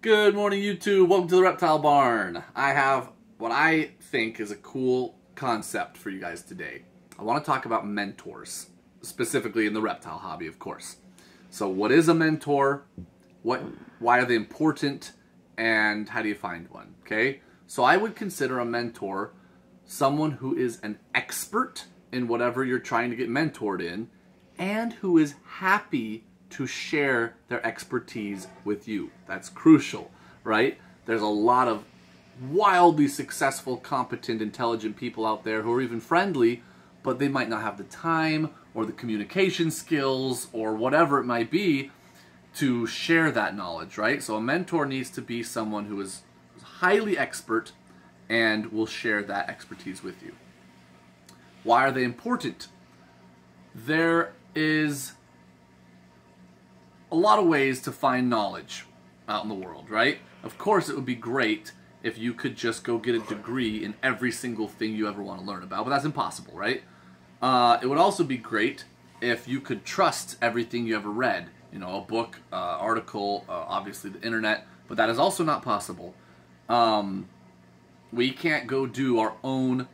Good morning, YouTube. Welcome to the Reptile Barn. I have what I think is a cool concept for you guys today. I want to talk about mentors, specifically in the reptile hobby, of course. So what is a mentor? Why are they important? And how do you find one? Okay? So I would consider a mentor someone who is an expert in whatever you're trying to get mentored in and who is happy to share their expertise with you. That's crucial, right? There's a lot of wildly successful, competent, intelligent people out there who are even friendly, but they might not have the time or the communication skills or whatever it might be to share that knowledge, right? So a mentor needs to be someone who is highly expert and will share that expertise with you. Why are they important? There is a lot of ways to find knowledge out in the world, right? Of course, it would be great if you could just go get a degree in every single thing you ever want to learn about, but that's impossible, right? It would also be great if you could trust everything you ever read. You know, a book, article, obviously the internet, but that is also not possible. We can't go do our own,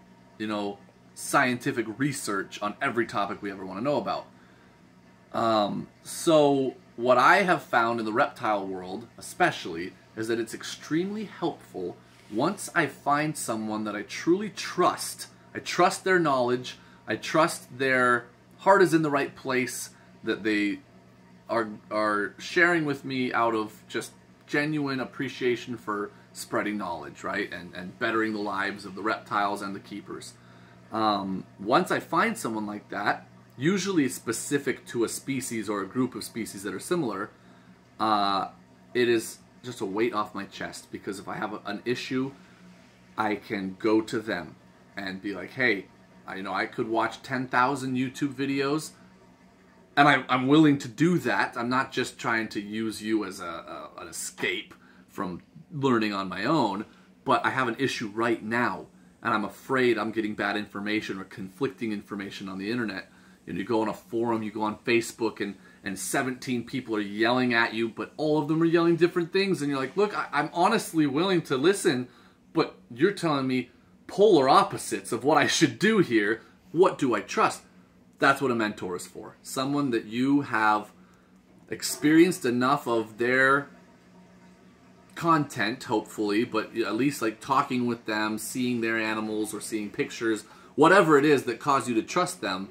scientific research on every topic we ever want to know about. So what I have found in the reptile world, especially, is that it's extremely helpful once I find someone that I truly trust. I trust their knowledge. I trust their heart is in the right place, that they are sharing with me out of just genuine appreciation for spreading knowledge, right? And bettering the lives of the reptiles and the keepers. Once I find someone like that, usually specific to a species or a group of species that are similar, it is just a weight off my chest, because if I have an issue, I can go to them and be like, hey, I could watch 10,000 YouTube videos, and I'm willing to do that. I'm not just trying to use you as an escape from learning on my own, but I have an issue right now, and I'm afraid I'm getting bad information or conflicting information on the internet. You go on a forum, you go on Facebook, and 17 people are yelling at you, but all of them are yelling different things, and you're like, look, I'm honestly willing to listen, but you're telling me polar opposites of what I should do here. What do I trust? That's what a mentor is for. Someone that you have experienced enough of their content, hopefully, but at least like talking with them, seeing their animals or seeing pictures, whatever it is that caused you to trust them.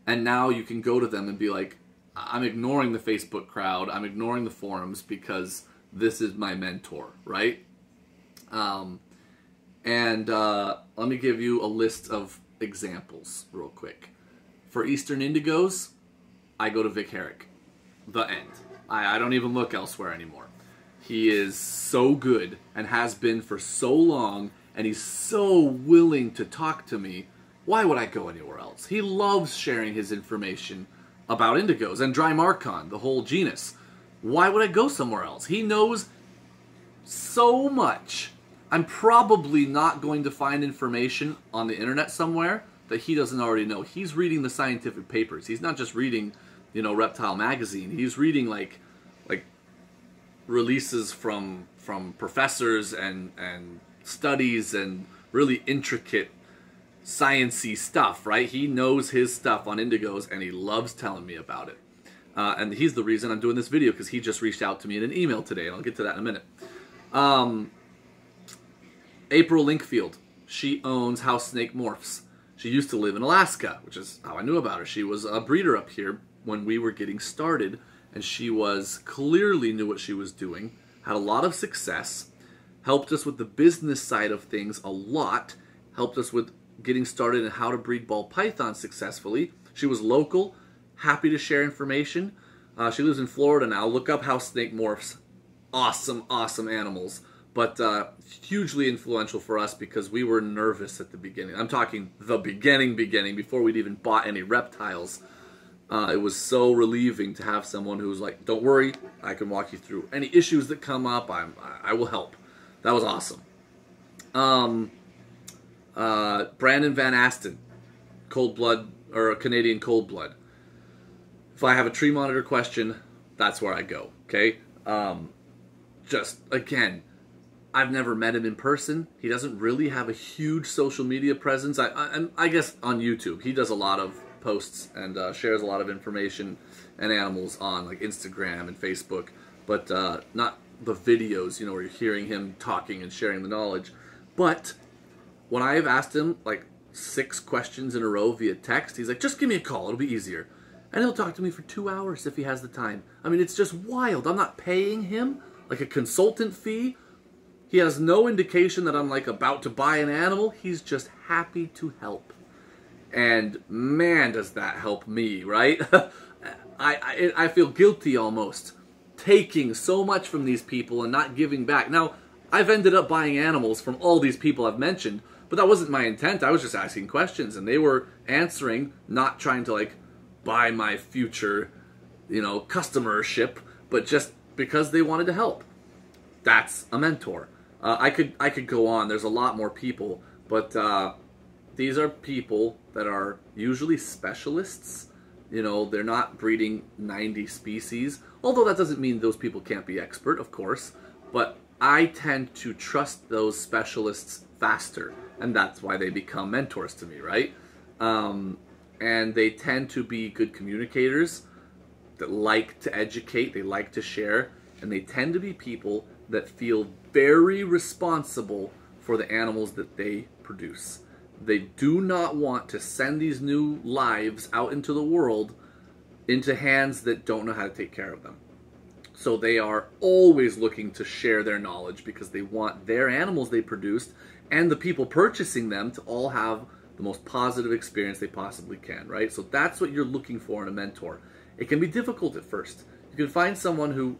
And now you can go to them and be like, I'm ignoring the Facebook crowd, I'm ignoring the forums, because this is my mentor, right? Let me give you a list of examples real quick. For Eastern Indigos, I go to Vic Herrick. The end. I don't even look elsewhere anymore. He is so good and has been for so long, and he's so willing to talk to me. Why would I go anywhere else? He loves sharing his information about indigos and Drymarchon, the whole genus. Why would I go somewhere else? He knows so much. I'm probably not going to find information on the internet somewhere that he doesn't already know. He's reading the scientific papers. He's not just reading, Reptile Magazine. He's reading like releases from professors and studies and really intricate science-y stuff, right? He knows his stuff on indigos, and he loves telling me about it. And he's the reason I'm doing this video, because he just reached out to me in an email today, and I'll get to that in a minute. April Linkfield, she owns House Snake Morphs. She used to live in Alaska, which is how I knew about her. She was a breeder up here when we were getting started, and she clearly knew what she was doing, had a lot of success, helped us with the business side of things a lot, helped us with getting started in how to breed ball pythons successfully. She was local, happy to share information. She lives in Florida now. Look up House Snake Morphs. Awesome, awesome animals. But hugely influential for us, because we were nervous at the beginning. I'm talking the beginning, before we'd even bought any reptiles. It was so relieving to have someone who was like, don't worry, I can walk you through any issues that come up. I will help. That was awesome. Brandon Van Asten, cold blood, or a Canadian cold blood. If I have a tree monitor question, that's where I go, okay? just, again, I've never met him in person. He doesn't really have a huge social media presence. I guess on YouTube. He does a lot of posts and shares a lot of information and animals on like Instagram and Facebook, but not the videos, where you're hearing him talking and sharing the knowledge. But when I have asked him like 6 questions in a row via text, he's like, just give me a call, it'll be easier. And he'll talk to me for 2 hours if he has the time. I mean, it's just wild. I'm not paying him like a consultant fee. He has no indication that I'm like about to buy an animal. He's just happy to help. And man, does that help me, right? I feel guilty almost taking so much from these people and not giving back. Now, I've ended up buying animals from all these people I've mentioned, but that wasn't my intent. I was just asking questions, and they were answering, not trying to like buy my future, customership, but just because they wanted to help. That's a mentor. I could go on. There's a lot more people, but these are people that are usually specialists. They're not breeding 90 species, although that doesn't mean those people can't be expert, of course, but I tend to trust those specialists faster, and that's why they become mentors to me, right? And they tend to be good communicators that like to educate, they like to share, and they tend to be people that feel very responsible for the animals that they produce. They do not want to send these new lives out into the world into hands that don't know how to take care of them. So they are always looking to share their knowledge because they want their animals they produced and the people purchasing them to all have the most positive experience they possibly can, right? So that's what you're looking for in a mentor. It can be difficult at first. You can find someone who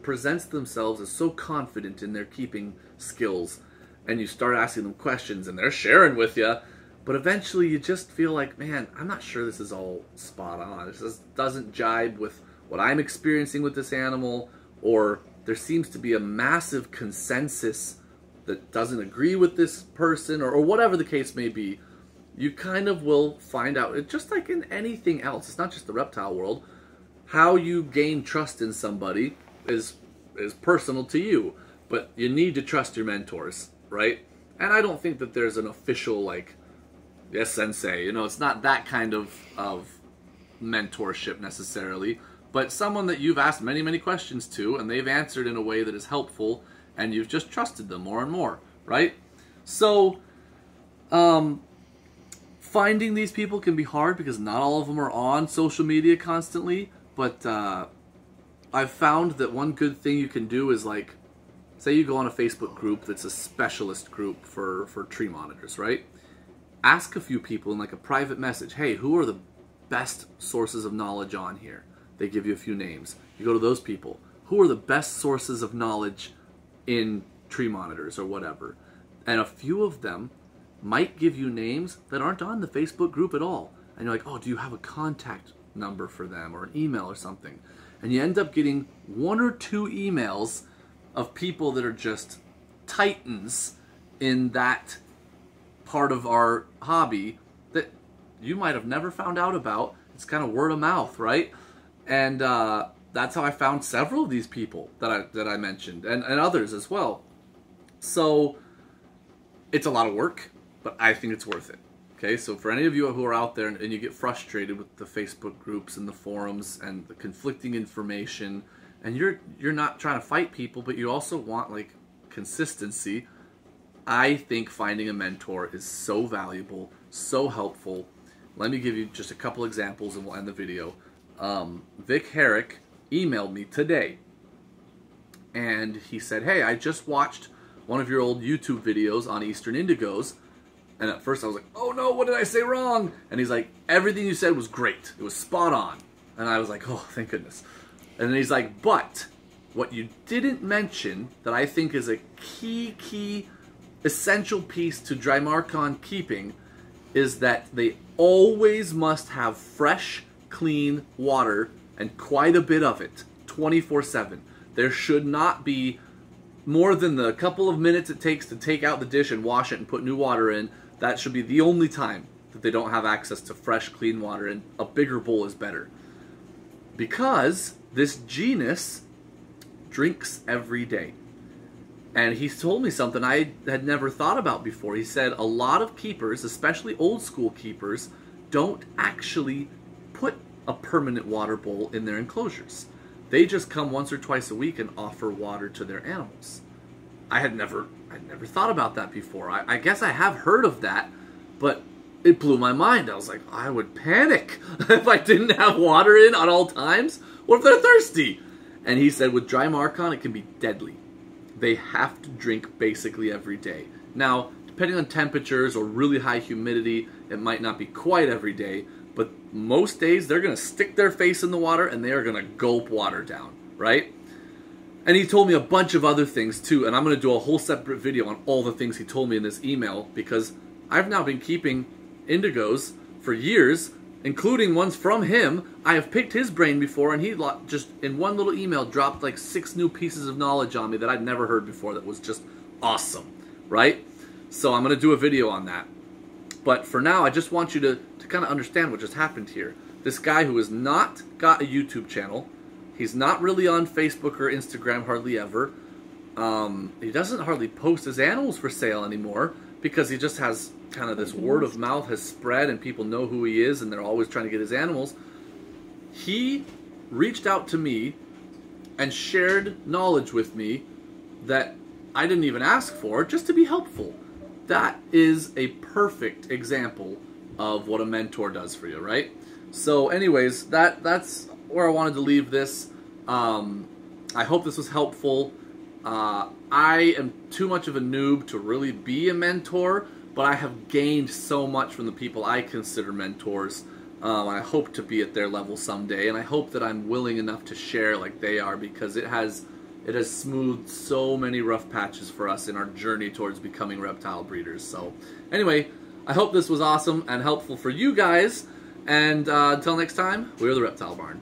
presents themselves as so confident in their keeping skills, and you start asking them questions and they're sharing with you, but eventually you just feel like, man, I'm not sure this is all spot on. This just doesn't jibe with what I'm experiencing with this animal, or there seems to be a massive consensus that doesn't agree with this person, or whatever the case may be. You kind of will find out, just like in anything else, it's not just the reptile world, how you gain trust in somebody is personal to you, but you need to trust your mentors, right? And I don't think that there's an official, like, yes, sensei, it's not that kind of mentorship necessarily, but someone that you've asked many, many questions to, and they've answered in a way that is helpful, and you've just trusted them more and more, right? So, finding these people can be hard because not all of them are on social media constantly, but I've found that one good thing you can do is, like, say you go on a Facebook group that's a specialist group for tree monitors, right? Ask a few people in like a private message, hey, who are the best sources of knowledge on here? They give you a few names. You go to those people. Who are the best sources of knowledge in tree monitors or whatever? And a few of them might give you names that aren't on the Facebook group at all. And you're like, oh, do you have a contact number for them or an email or something? And you end up getting 1 or 2 emails of people that are just titans in that part of our hobby that you might have never found out about. It's kind of word of mouth, right? And that's how I found several of these people that I mentioned, and others as well. So it's a lot of work, but I think it's worth it. Okay, so for any of you who are out there and you get frustrated with the Facebook groups and the forums and the conflicting information, and you're not trying to fight people, but you also want like consistency, I think finding a mentor is so valuable, so helpful. Let me give you just a couple examples and we'll end the video. Vic Herrick emailed me today, and he said, hey, I just watched one of your old YouTube videos on Eastern Indigos. And at first I was like, oh no, what did I say wrong? And he's like, everything you said was great. It was spot on. And I was like, oh, thank goodness. And then he's like, but what you didn't mention that I think is a key essential piece to Drymarchon keeping is that they always must have fresh, clean water, and quite a bit of it, 24/7. There should not be more than the couple of minutes it takes to take out the dish and wash it and put new water in. That should be the only time that they don't have access to fresh, clean water, and a bigger bowl is better. Because this genus drinks every day. And he told me something I had never thought about before. He said a lot of keepers, especially old school keepers, don't actually put a permanent water bowl in their enclosures. They just come once or twice a week and offer water to their animals. I'd never thought about that before. I guess I have heard of that, but it blew my mind. I was like, I would panic if I didn't have water in at all times. What if they're thirsty? And he said with dry Marcon, it can be deadly. They have to drink basically every day. Now, depending on temperatures or really high humidity, it might not be quite every day, but most days they're going to stick their face in the water and they are going to gulp water down, right? And he told me a bunch of other things too, and I'm going to do a whole separate video on all the things he told me in this email, because I've now been keeping indigos for years, including ones from him. I have picked his brain before, and he just in one little email dropped like 6 new pieces of knowledge on me that I'd never heard before that was just awesome, right? So I'm going to do a video on that. But for now, I just want you to kind of understand what just happened here. This guy who has not got a YouTube channel, he's not really on Facebook or Instagram hardly ever. He doesn't hardly post his animals for sale anymore because he just has kind of this word of mouth has spread and people know who he is and they're always trying to get his animals. He reached out to me and shared knowledge with me that I didn't even ask for, just to be helpful. That is a perfect example of what a mentor does for you, right? So anyways, that's where I wanted to leave this. I hope this was helpful. I am too much of a noob to really be a mentor, but I have gained so much from the people I consider mentors. I hope to be at their level someday, and I hope that I'm willing enough to share like they are, because it has smoothed so many rough patches for us in our journey towards becoming reptile breeders. So anyway, I hope this was awesome and helpful for you guys, and until next time, we're the Reptile Barn.